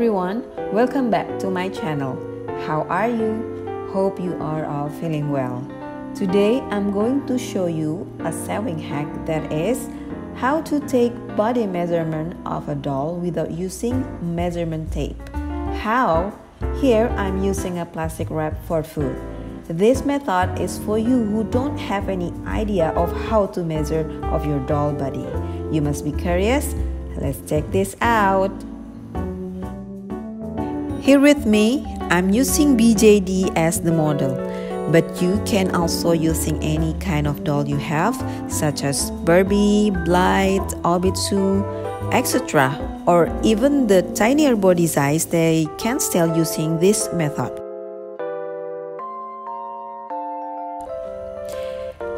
everyone, welcome back to my channel. How are you? Hope you are all feeling well. Today I'm going to show you a sewing hack, that is how to take body measurement of a doll without using measurement tape. How? Here I'm using a plastic wrap for food. This method is for you who don't have any idea of how to measure of your doll body. You must be curious. Let's check this out. Here with me, I'm using BJD as the model, but you can also using any kind of doll you have, such as Barbie, Blight, Obitsu, etc. Or even the tinier body size, they can still using this method.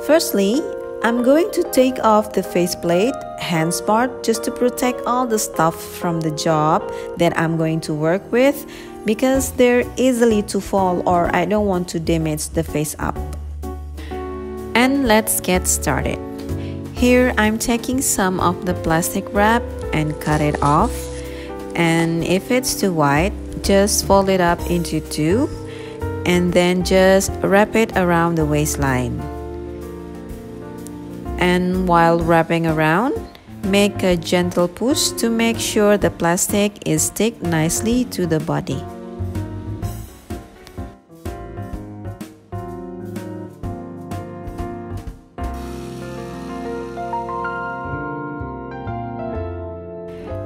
Firstly, I'm going to take off the faceplate, hands part, just to protect all the stuff from the job that I'm going to work with, because they're easily to fall or I don't want to damage the face up. And let's get started. Here I'm taking some of the plastic wrap and cut it off. And if it's too wide, just fold it up into two and then just wrap it around the waistline. And while wrapping around, make a gentle push to make sure the plastic is stick nicely to the body.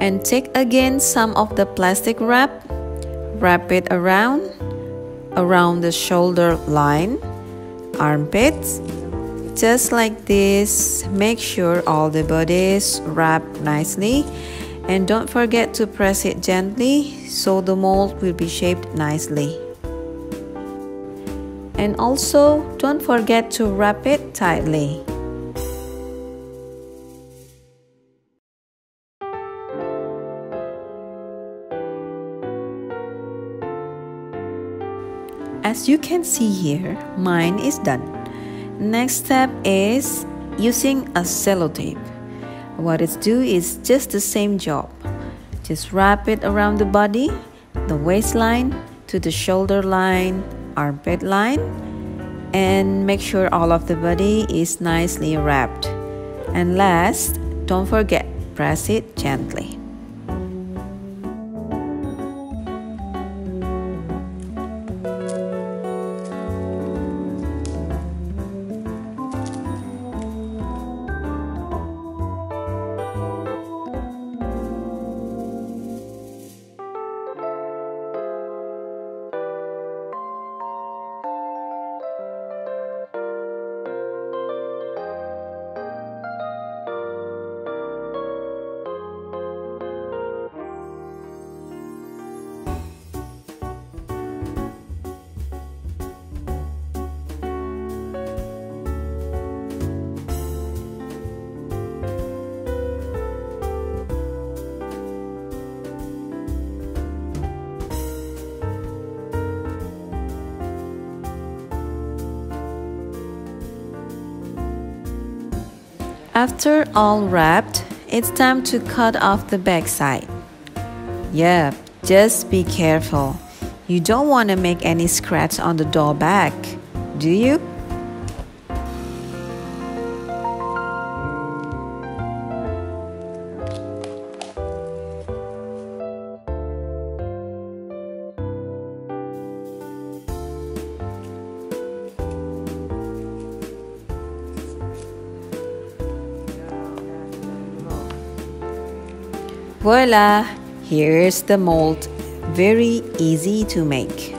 And take again some of the plastic wrap it around the shoulder line, armpits. Just like this, make sure all the body is wrapped nicely, and don't forget to press it gently so the mold will be shaped nicely. And also, don't forget to wrap it tightly. As you can see here, mine is done. Next step is using a sellotape. What it's do is just the same job. Just wrap it around the body, the waistline, to the shoulder line, armpit line, and make sure all of the body is nicely wrapped. And last, don't forget, press it gently. After all wrapped, it's time to cut off the back side. Yep, just be careful. You don't want to make any scratch on the doll back, do you? Voila! Here's the mold. Very easy to make.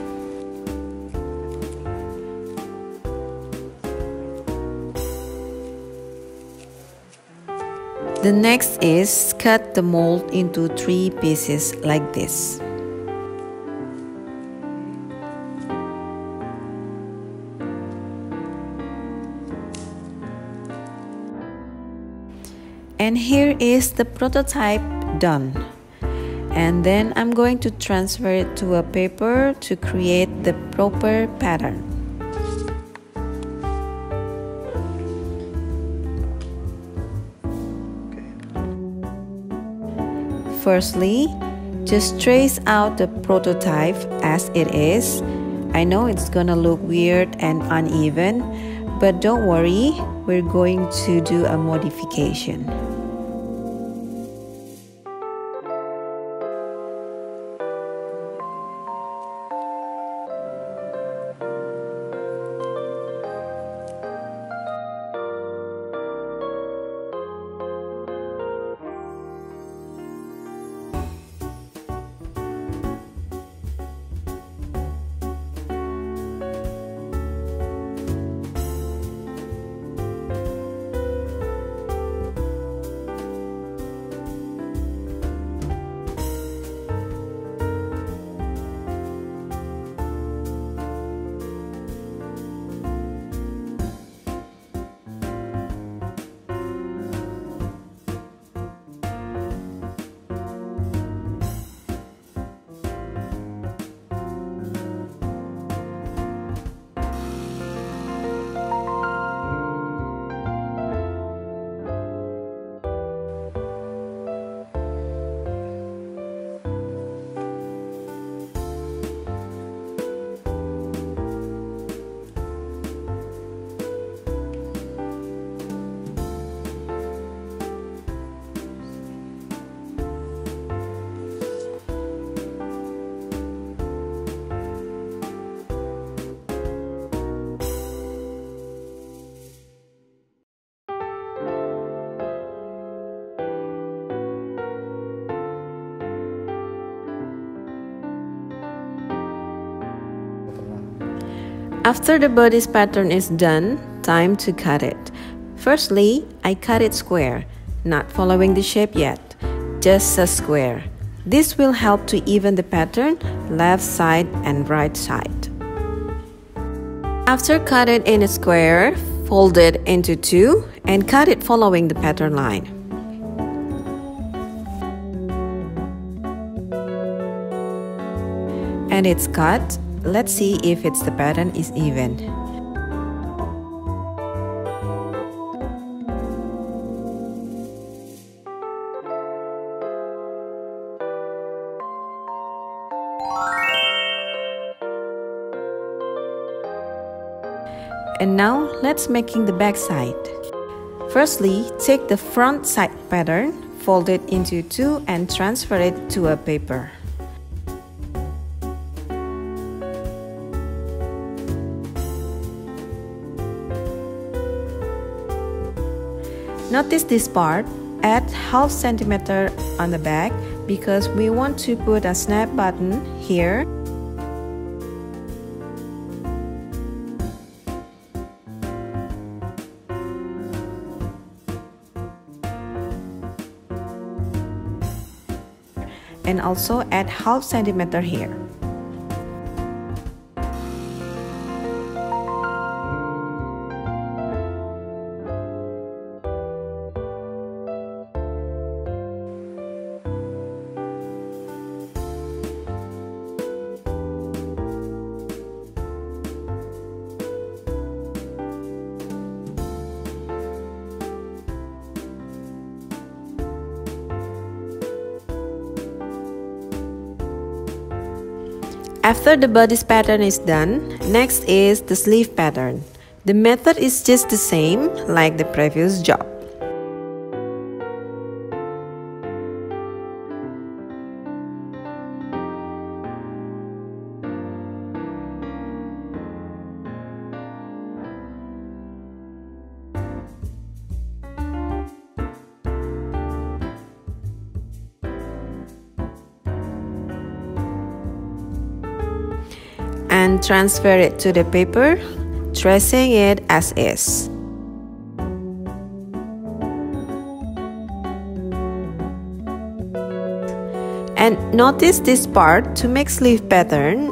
The next is cut the mold into 3 pieces like this. And here is the prototype done. And then I'm going to transfer it to a paper to create the proper pattern. Firstly, Just trace out the prototype as it is. I know it's gonna look weird and uneven, but don't worry, we're going to do a modification. After the body's pattern is done, time to cut it. Firstly, I cut it square, not following the shape yet, just a square. This will help to even the pattern left side and right side. After cut it in a square, fold it into two and cut it following the pattern line. And it's cut. Let's see if the pattern is even. And now let's making the back side. Firstly, take the front side pattern, fold it into two and transfer it to a paper. Notice this part, add ½ centimeter on the back because we want to put a snap button here. And also add ½ centimeter here. After the body's pattern is done, next is the sleeve pattern. The method is just the same like the previous job. And transfer it to the paper, tracing it as is. And notice this part. To make sleeve pattern,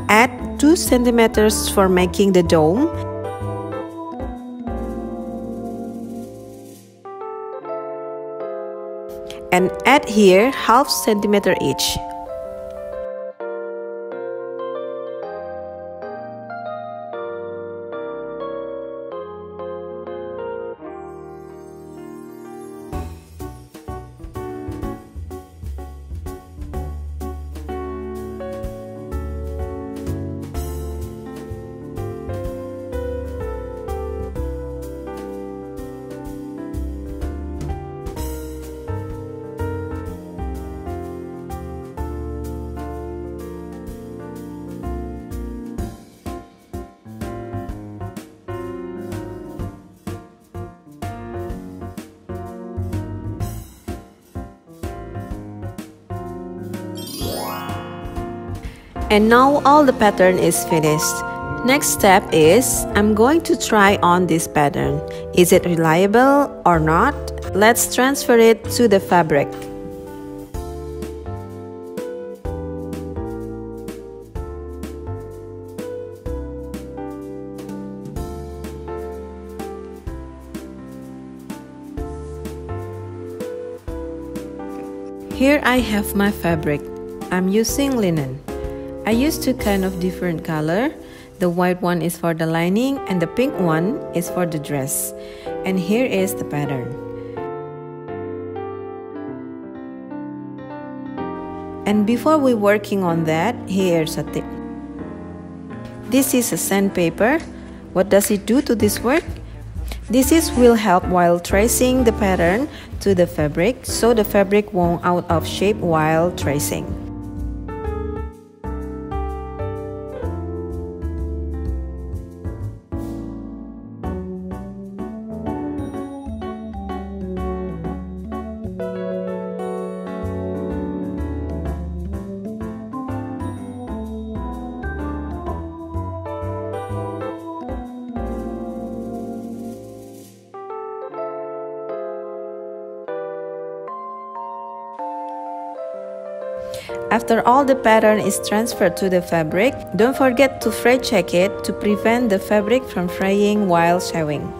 add 2 centimeters for making the dome. And add here ½ centimeter each. And now all the pattern is finished. Next step is I'm going to try on this pattern. Is it reliable or not? Let's transfer it to the fabric. Here I have my fabric. I'm using linen. I used two kind of different color. The white one is for the lining and the pink one is for the dress. And here is the pattern. And before we working on that, here's a tip. This is a sandpaper. What does it do to this work? Will help while tracing the pattern to the fabric, so the fabric won't out of shape while tracing. After all the pattern is transferred to the fabric, don't forget to fray check it to prevent the fabric from fraying while sewing.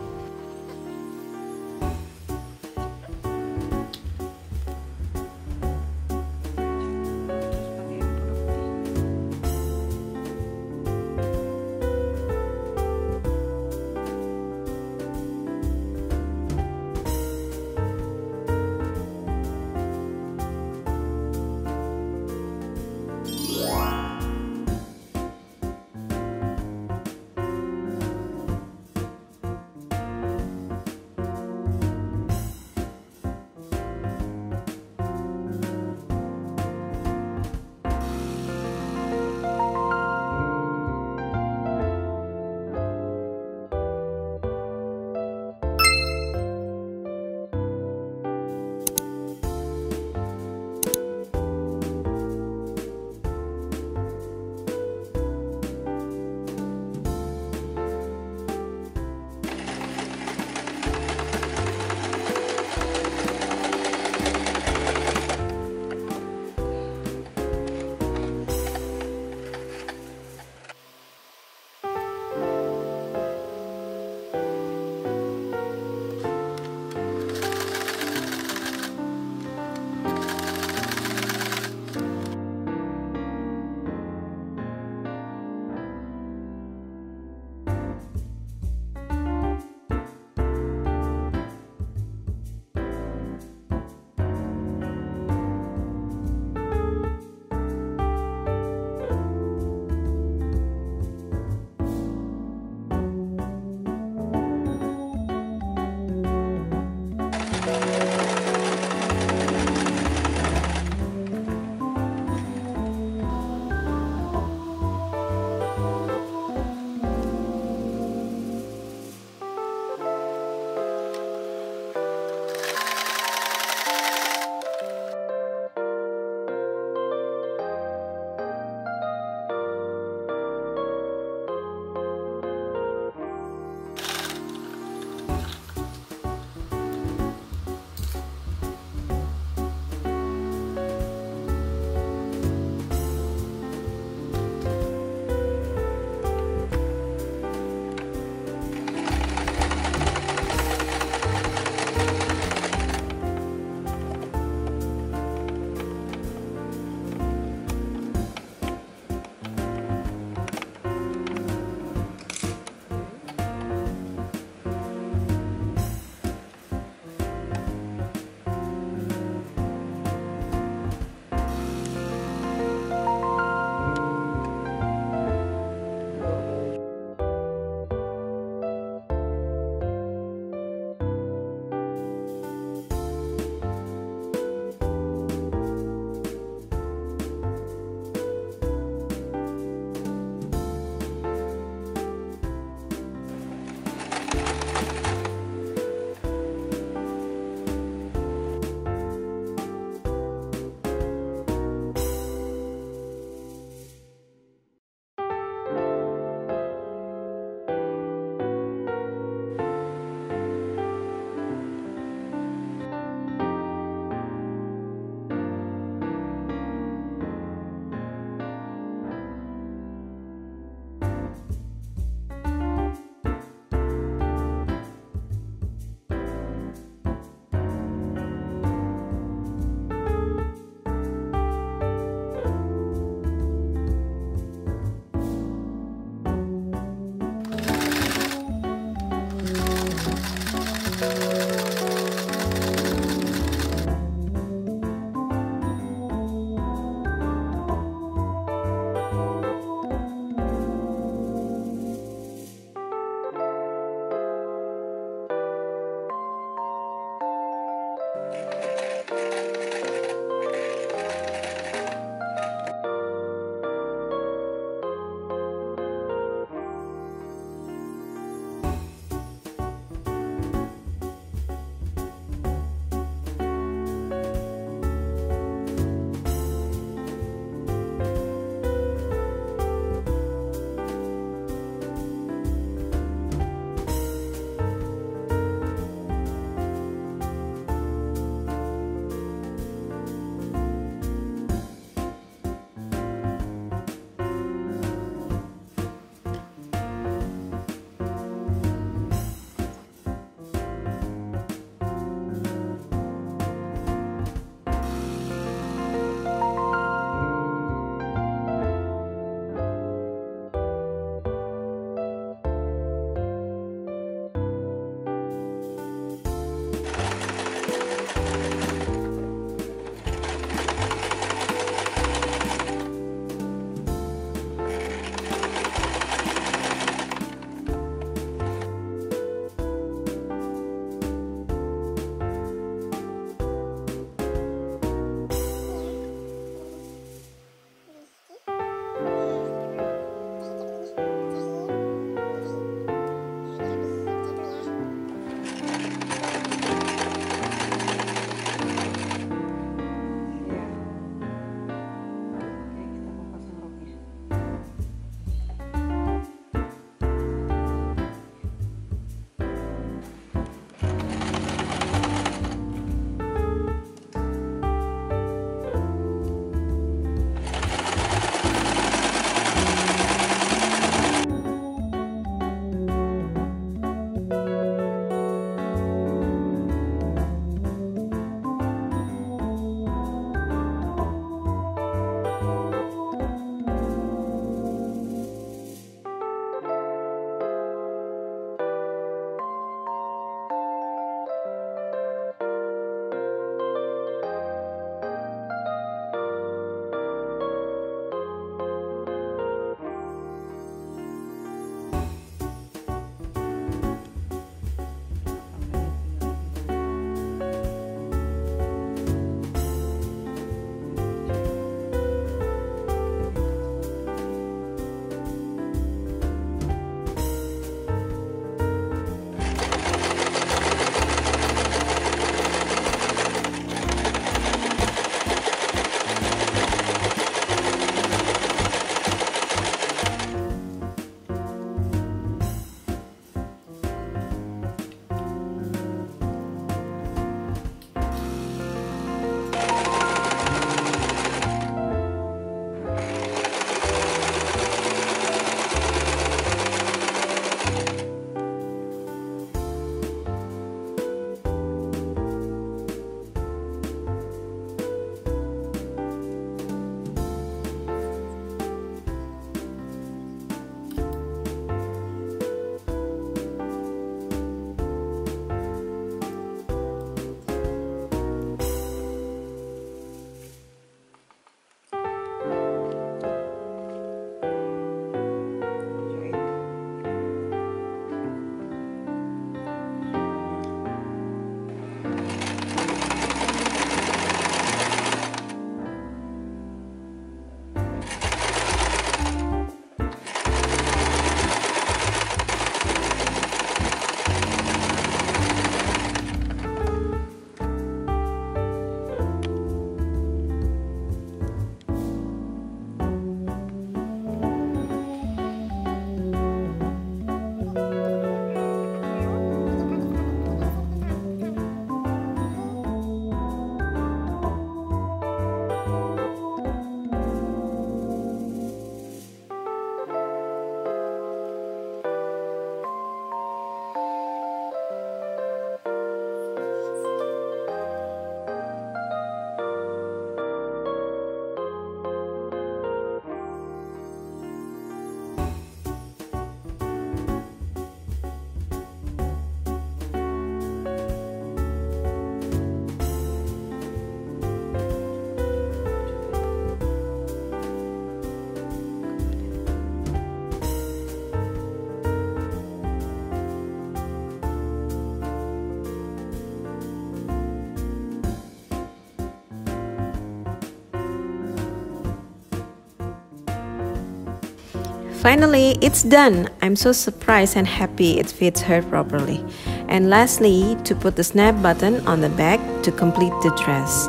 Finally, it's done. I'm so surprised and happy it fits her properly. And lastly, to put the snap button on the back to complete the dress.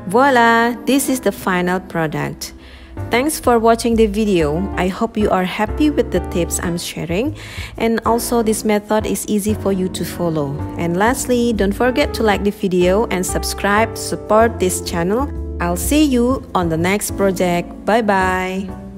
Voila! This is the final product. Thanks for watching the video. I hope you are happy with the tips I'm sharing, and also this method is easy for you to follow. And lastly, don't forget to like the video and subscribe to support this channel. I'll see you on the next project. Bye bye!